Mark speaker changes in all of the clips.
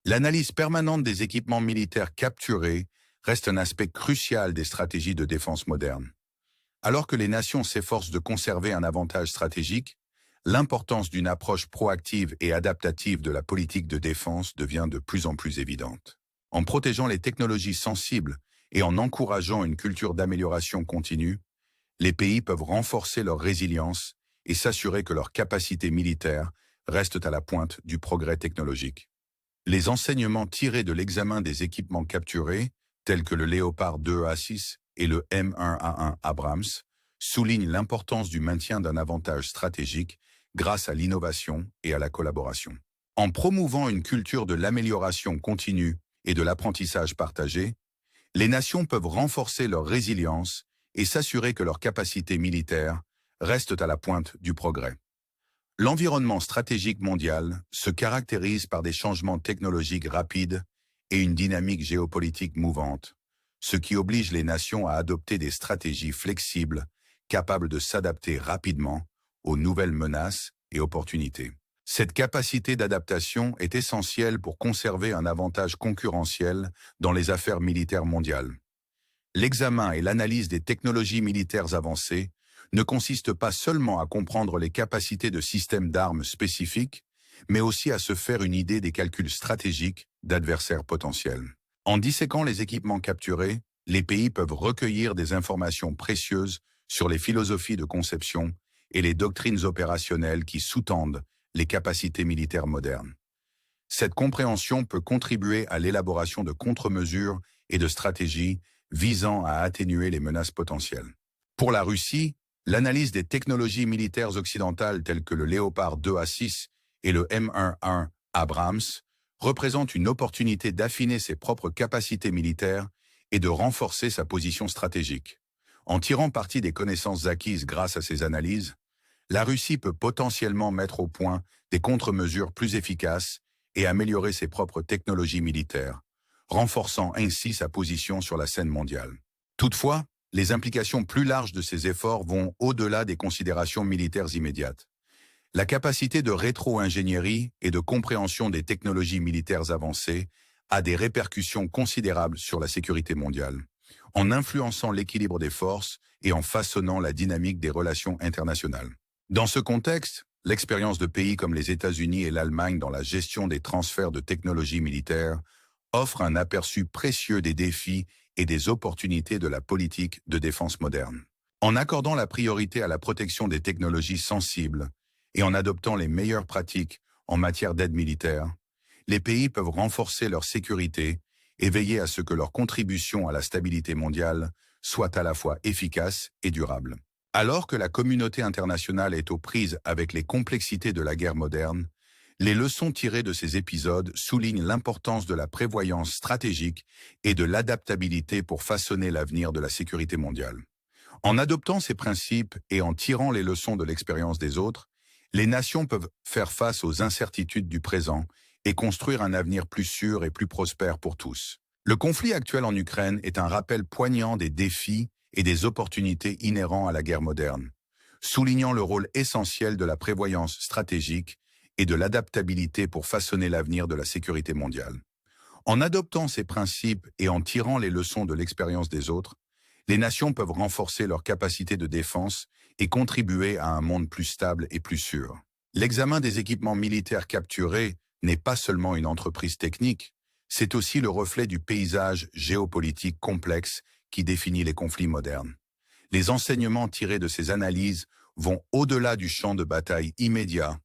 Speaker 1: L'analyse permanente des équipements militaires capturés reste un aspect crucial des stratégies de défense modernes. Alors que les nations s'efforcent de conserver un avantage stratégique, l'importance d'une approche proactive et adaptative de la politique de défense devient de plus en plus évidente. En protégeant les technologies sensibles et en encourageant une culture d'amélioration continue, les pays peuvent renforcer leur résilience et s'assurer que leurs capacités militaires restent à la pointe du progrès technologique. Les enseignements tirés de l'examen des équipements capturés, tels que le Léopard 2A6 et le M1A1 Abrams, soulignent l'importance du maintien d'un avantage stratégique grâce à l'innovation et à la collaboration. En promouvant une culture de l'amélioration continue et de l'apprentissage partagé, les nations peuvent renforcer leur résilience et s'assurer que leurs capacités militaires restent à la pointe du progrès. L'environnement stratégique mondial se caractérise par des changements technologiques rapides et une dynamique géopolitique mouvante, ce qui oblige les nations à adopter des stratégies flexibles, capables de s'adapter rapidement aux nouvelles menaces et opportunités. Cette capacité d'adaptation est essentielle pour conserver un avantage concurrentiel dans les affaires militaires mondiales. L'examen et l'analyse des technologies militaires avancées ne consiste pas seulement à comprendre les capacités de systèmes d'armes spécifiques, mais aussi à se faire une idée des calculs stratégiques d'adversaires potentiels. En disséquant les équipements capturés, les pays peuvent recueillir des informations précieuses sur les philosophies de conception et les doctrines opérationnelles qui sous-tendent les capacités militaires modernes. Cette compréhension peut contribuer à l'élaboration de contre-mesures et de stratégies visant à atténuer les menaces potentielles. Pour la Russie, l'analyse des technologies militaires occidentales telles que le Léopard 2A6 et le M1A1 Abrams représente une opportunité d'affiner ses propres capacités militaires et de renforcer sa position stratégique. En tirant parti des connaissances acquises grâce à ces analyses, la Russie peut potentiellement mettre au point des contre-mesures plus efficaces et améliorer ses propres technologies militaires, renforçant ainsi sa position sur la scène mondiale. Toutefois, les implications plus larges de ces efforts vont au-delà des considérations militaires immédiates. La capacité de rétro-ingénierie et de compréhension des technologies militaires avancées a des répercussions considérables sur la sécurité mondiale, en influençant l'équilibre des forces et en façonnant la dynamique des relations internationales. Dans ce contexte, l'expérience de pays comme les États-Unis et l'Allemagne dans la gestion des transferts de technologies militaires offre un aperçu précieux des défis et des opportunités de la politique de défense moderne. En accordant la priorité à la protection des technologies sensibles et en adoptant les meilleures pratiques en matière d'aide militaire, les pays peuvent renforcer leur sécurité et veiller à ce que leur contribution à la stabilité mondiale soit à la fois efficace et durable. Alors que la communauté internationale est aux prises avec les complexités de la guerre moderne, les leçons tirées de ces épisodes soulignent l'importance de la prévoyance stratégique et de l'adaptabilité pour façonner l'avenir de la sécurité mondiale. En adoptant ces principes et en tirant les leçons de l'expérience des autres, les nations peuvent faire face aux incertitudes du présent et construire un avenir plus sûr et plus prospère pour tous. Le conflit actuel en Ukraine est un rappel poignant des défis et des opportunités inhérents à la guerre moderne, soulignant le rôle essentiel de la prévoyance stratégique et de l'adaptabilité pour façonner l'avenir de la sécurité mondiale. En adoptant ces principes et en tirant les leçons de l'expérience des autres, les nations peuvent renforcer leur capacité de défense et contribuer à un monde plus stable et plus sûr. L'examen des équipements militaires capturés n'est pas seulement une entreprise technique, c'est aussi le reflet du paysage géopolitique complexe qui définit les conflits modernes. Les enseignements tirés de ces analyses vont au-delà du champ de bataille immédiat,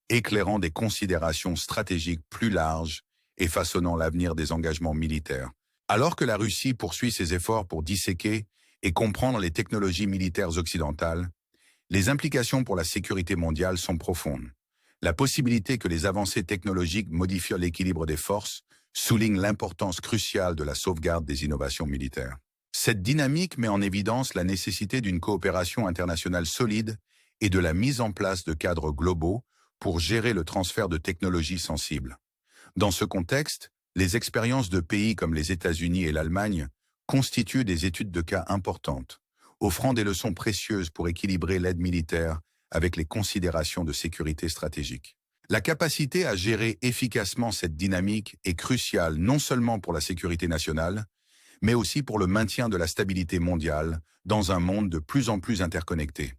Speaker 1: éclairant des considérations stratégiques plus larges et façonnant l'avenir des engagements militaires. Alors que la Russie poursuit ses efforts pour disséquer et comprendre les technologies militaires occidentales, les implications pour la sécurité mondiale sont profondes. La possibilité que les avancées technologiques modifient l'équilibre des forces souligne l'importance cruciale de la sauvegarde des innovations militaires. Cette dynamique met en évidence la nécessité d'une coopération internationale solide et de la mise en place de cadres globaux pour gérer le transfert de technologies sensibles. Dans ce contexte, les expériences de pays comme les États-Unis et l'Allemagne constituent des études de cas importantes, offrant des leçons précieuses pour équilibrer l'aide militaire avec les considérations de sécurité stratégique. La capacité à gérer efficacement cette dynamique est cruciale non seulement pour la sécurité nationale, mais aussi pour le maintien de la stabilité mondiale dans un monde de plus en plus interconnecté.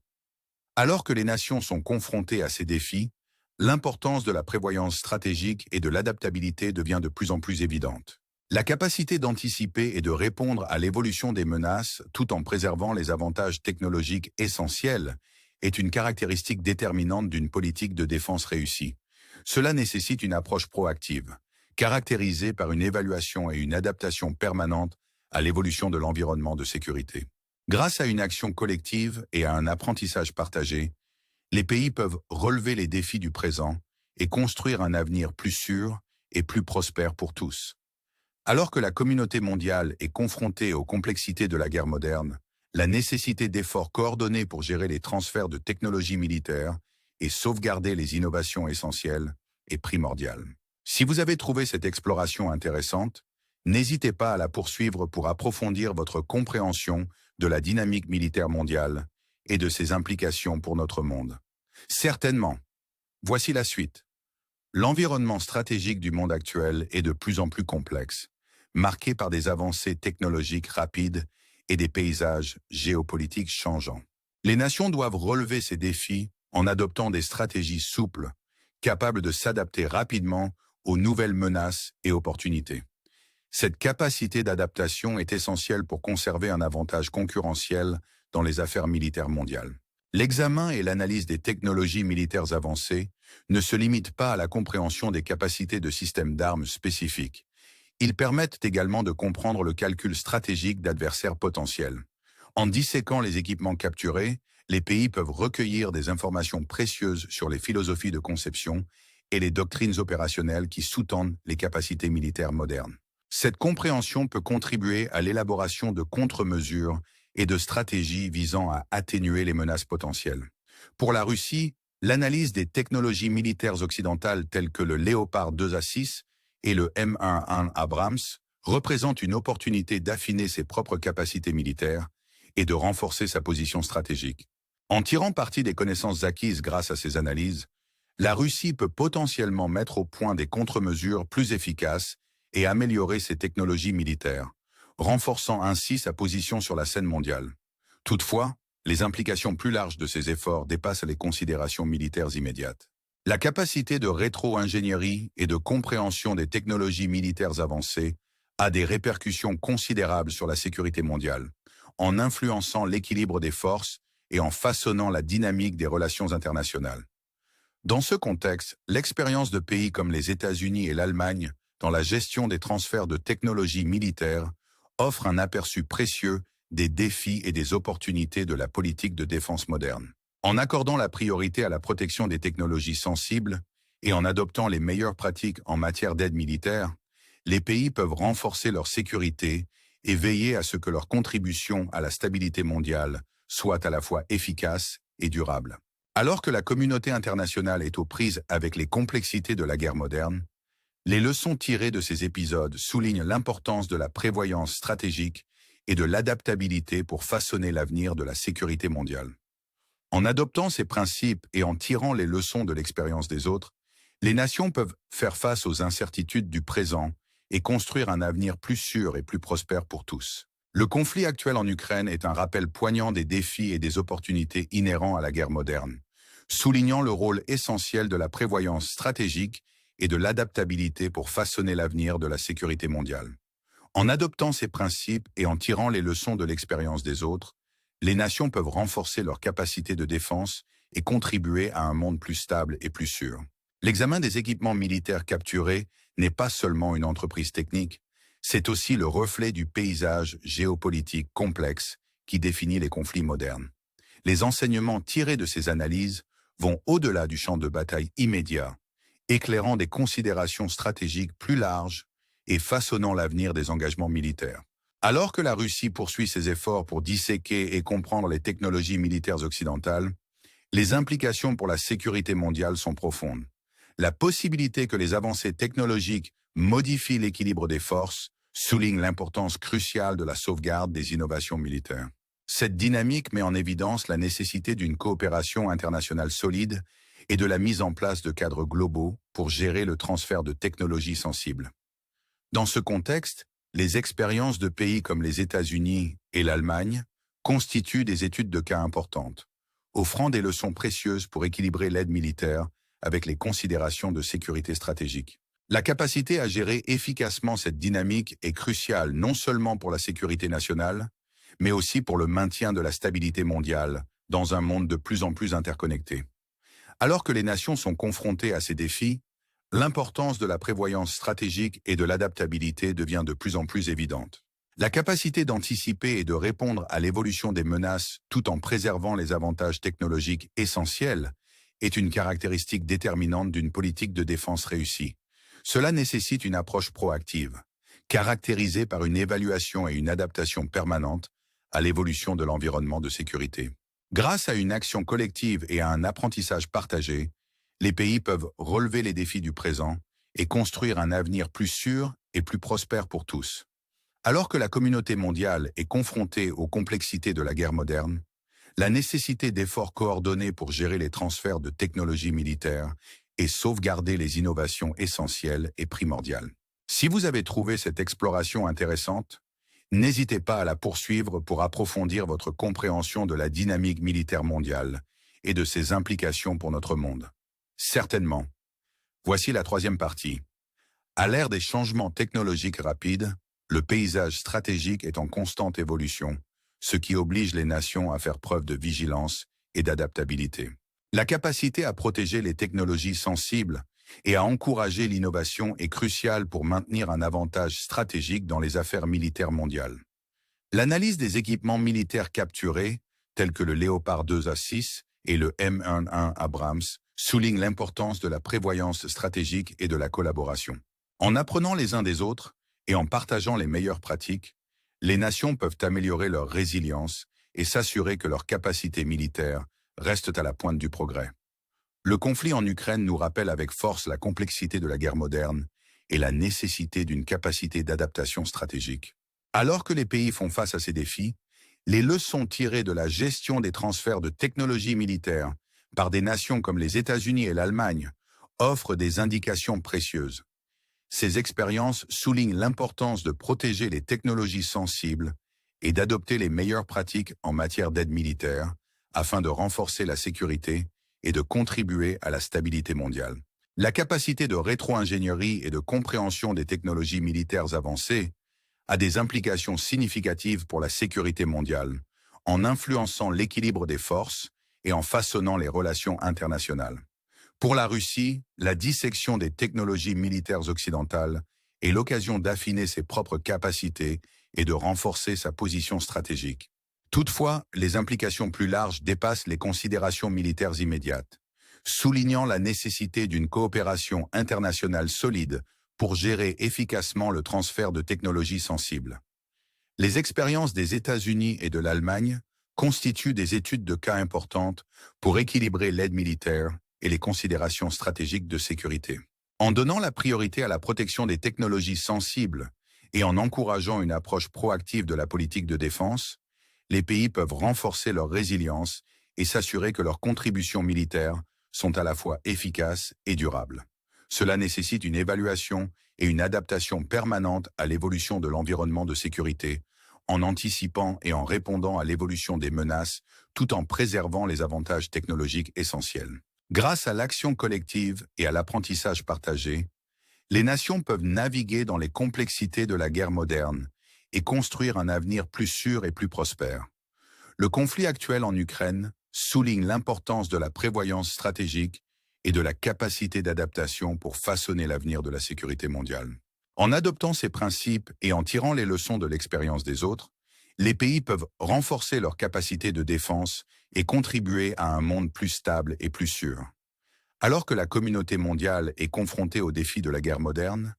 Speaker 1: Alors que les nations sont confrontées à ces défis, l'importance de la prévoyance stratégique et de l'adaptabilité devient de plus en plus évidente. La capacité d'anticiper et de répondre à l'évolution des menaces tout en préservant les avantages technologiques essentiels est une caractéristique déterminante d'une politique de défense réussie. Cela nécessite une approche proactive, caractérisée par une évaluation et une adaptation permanente à l'évolution de l'environnement de sécurité. Grâce à une action collective et à un apprentissage partagé, les pays peuvent relever les défis du présent et construire un avenir plus sûr et plus prospère pour tous. Alors que la communauté mondiale est confrontée aux complexités de la guerre moderne, la nécessité d'efforts coordonnés pour gérer les transferts de technologies militaires et sauvegarder les innovations essentielles est primordiale. Si vous avez trouvé cette exploration intéressante, n'hésitez pas à la poursuivre pour approfondir votre compréhension de la dynamique militaire mondiale et de ses implications pour notre monde. Certainement. Voici la suite. L'environnement stratégique du monde actuel est de plus en plus complexe, marqué par des avancées technologiques rapides et des paysages géopolitiques changeants. Les nations doivent relever ces défis en adoptant des stratégies souples, capables de s'adapter rapidement aux nouvelles menaces et opportunités. Cette capacité d'adaptation est essentielle pour conserver un avantage concurrentiel dans les affaires militaires mondiales. L'examen et l'analyse des technologies militaires avancées ne se limitent pas à la compréhension des capacités de systèmes d'armes spécifiques. Ils permettent également de comprendre le calcul stratégique d'adversaires potentiels. En disséquant les équipements capturés, les pays peuvent recueillir des informations précieuses sur les philosophies de conception et les doctrines opérationnelles qui sous-tendent les capacités militaires modernes. Cette compréhension peut contribuer à l'élaboration de contre-mesures et de stratégies visant à atténuer les menaces potentielles. Pour la Russie, l'analyse des technologies militaires occidentales telles que le Léopard 2A6 et le M1A1 Abrams représente une opportunité d'affiner ses propres capacités militaires et de renforcer sa position stratégique. En tirant parti des connaissances acquises grâce à ces analyses, la Russie peut potentiellement mettre au point des contre-mesures plus efficaces et améliorer ses technologies militaires, renforçant ainsi sa position sur la scène mondiale. Toutefois, les implications plus larges de ces efforts dépassent les considérations militaires immédiates. La capacité de rétro-ingénierie et de compréhension des technologies militaires avancées a des répercussions considérables sur la sécurité mondiale, en influençant l'équilibre des forces et en façonnant la dynamique des relations internationales. Dans ce contexte, l'expérience de pays comme les États-Unis et l'Allemagne dans la gestion des transferts de technologies militaires offre un aperçu précieux des défis et des opportunités de la politique de défense moderne. En accordant la priorité à la protection des technologies sensibles et en adoptant les meilleures pratiques en matière d'aide militaire, les pays peuvent renforcer leur sécurité et veiller à ce que leur contribution à la stabilité mondiale soit à la fois efficace et durable. Alors que la communauté internationale est aux prises avec les complexités de la guerre moderne, les leçons tirées de ces épisodes soulignent l'importance de la prévoyance stratégique et de l'adaptabilité pour façonner l'avenir de la sécurité mondiale. En adoptant ces principes et en tirant les leçons de l'expérience des autres, les nations peuvent faire face aux incertitudes du présent et construire un avenir plus sûr et plus prospère pour tous. Le conflit actuel en Ukraine est un rappel poignant des défis et des opportunités inhérents à la guerre moderne, soulignant le rôle essentiel de la prévoyance stratégique et de l'adaptabilité pour façonner l'avenir de la sécurité mondiale. En adoptant ces principes et en tirant les leçons de l'expérience des autres, les nations peuvent renforcer leur capacité de défense et contribuer à un monde plus stable et plus sûr. L'examen des équipements militaires capturés n'est pas seulement une entreprise technique, c'est aussi le reflet du paysage géopolitique complexe qui définit les conflits modernes. Les enseignements tirés de ces analyses vont au-delà du champ de bataille immédiat, éclairant des considérations stratégiques plus larges et façonnant l'avenir des engagements militaires. Alors que la Russie poursuit ses efforts pour disséquer et comprendre les technologies militaires occidentales, les implications pour la sécurité mondiale sont profondes. La possibilité que les avancées technologiques modifient l'équilibre des forces souligne l'importance cruciale de la sauvegarde des innovations militaires. Cette dynamique met en évidence la nécessité d'une coopération internationale solide et de la mise en place de cadres globaux pour gérer le transfert de technologies sensibles. Dans ce contexte, les expériences de pays comme les États-Unis et l'Allemagne constituent des études de cas importantes, offrant des leçons précieuses pour équilibrer l'aide militaire avec les considérations de sécurité stratégique. La capacité à gérer efficacement cette dynamique est cruciale non seulement pour la sécurité nationale, mais aussi pour le maintien de la stabilité mondiale dans un monde de plus en plus interconnecté. Alors que les nations sont confrontées à ces défis, l'importance de la prévoyance stratégique et de l'adaptabilité devient de plus en plus évidente. La capacité d'anticiper et de répondre à l'évolution des menaces tout en préservant les avantages technologiques essentiels est une caractéristique déterminante d'une politique de défense réussie. Cela nécessite une approche proactive, caractérisée par une évaluation et une adaptation permanente à l'évolution de l'environnement de sécurité. Grâce à une action collective et à un apprentissage partagé, les pays peuvent relever les défis du présent et construire un avenir plus sûr et plus prospère pour tous. Alors que la communauté mondiale est confrontée aux complexités de la guerre moderne, la nécessité d'efforts coordonnés pour gérer les transferts de technologies militaires et sauvegarder les innovations essentielles est primordiale. Si vous avez trouvé cette exploration intéressante, n'hésitez pas à la poursuivre pour approfondir votre compréhension de la dynamique militaire mondiale et de ses implications pour notre monde. Certainement. Voici la troisième partie. À l'ère des changements technologiques rapides, le paysage stratégique est en constante évolution, ce qui oblige les nations à faire preuve de vigilance et d'adaptabilité. La capacité à protéger les technologies sensibles et à encourager l'innovation est cruciale pour maintenir un avantage stratégique dans les affaires militaires mondiales. L'analyse des équipements militaires capturés, tels que le Léopard 2A6 et le M11 Abrams, souligne l'importance de la prévoyance stratégique et de la collaboration. En apprenant les uns des autres et en partageant les meilleures pratiques, les nations peuvent améliorer leur résilience et s'assurer que leurs capacités militaires restent à la pointe du progrès. Le conflit en Ukraine nous rappelle avec force la complexité de la guerre moderne et la nécessité d'une capacité d'adaptation stratégique. Alors que les pays font face à ces défis, les leçons tirées de la gestion des transferts de technologies militaires par des nations comme les États-Unis et l'Allemagne offrent des indications précieuses. Ces expériences soulignent l'importance de protéger les technologies sensibles et d'adopter les meilleures pratiques en matière d'aide militaire afin de renforcer la sécurité et de contribuer à la stabilité mondiale. La capacité de rétro-ingénierie et de compréhension des technologies militaires avancées a des implications significatives pour la sécurité mondiale, en influençant l'équilibre des forces et en façonnant les relations internationales. Pour la Russie, la dissection des technologies militaires occidentales est l'occasion d'affiner ses propres capacités et de renforcer sa position stratégique. Toutefois, les implications plus larges dépassent les considérations militaires immédiates, soulignant la nécessité d'une coopération internationale solide pour gérer efficacement le transfert de technologies sensibles. Les expériences des États-Unis et de l'Allemagne constituent des études de cas importantes pour équilibrer l'aide militaire et les considérations stratégiques de sécurité. En donnant la priorité à la protection des technologies sensibles et en encourageant une approche proactive de la politique de défense, les pays peuvent renforcer leur résilience et s'assurer que leurs contributions militaires sont à la fois efficaces et durables. Cela nécessite une évaluation et une adaptation permanente à l'évolution de l'environnement de sécurité, en anticipant et en répondant à l'évolution des menaces, tout en préservant les avantages technologiques essentiels. Grâce à l'action collective et à l'apprentissage partagé, les nations peuvent naviguer dans les complexités de la guerre moderne et construire un avenir plus sûr et plus prospère. Le conflit actuel en Ukraine souligne l'importance de la prévoyance stratégique et de la capacité d'adaptation pour façonner l'avenir de la sécurité mondiale. En adoptant ces principes et en tirant les leçons de l'expérience des autres, les pays peuvent renforcer leur capacité de défense et contribuer à un monde plus stable et plus sûr. Alors que la communauté mondiale est confrontée aux défis de la guerre moderne,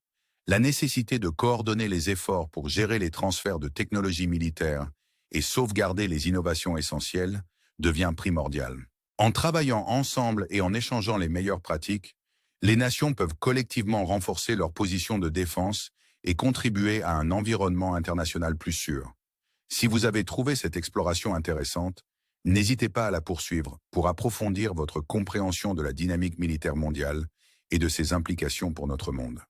Speaker 1: la nécessité de coordonner les efforts pour gérer les transferts de technologies militaires et sauvegarder les innovations essentielles devient primordiale. En travaillant ensemble et en échangeant les meilleures pratiques, les nations peuvent collectivement renforcer leur position de défense et contribuer à un environnement international plus sûr. Si vous avez trouvé cette exploration intéressante, N'hésitez pas à la poursuivre pour approfondir votre compréhension de la dynamique militaire mondiale et de ses implications pour notre monde.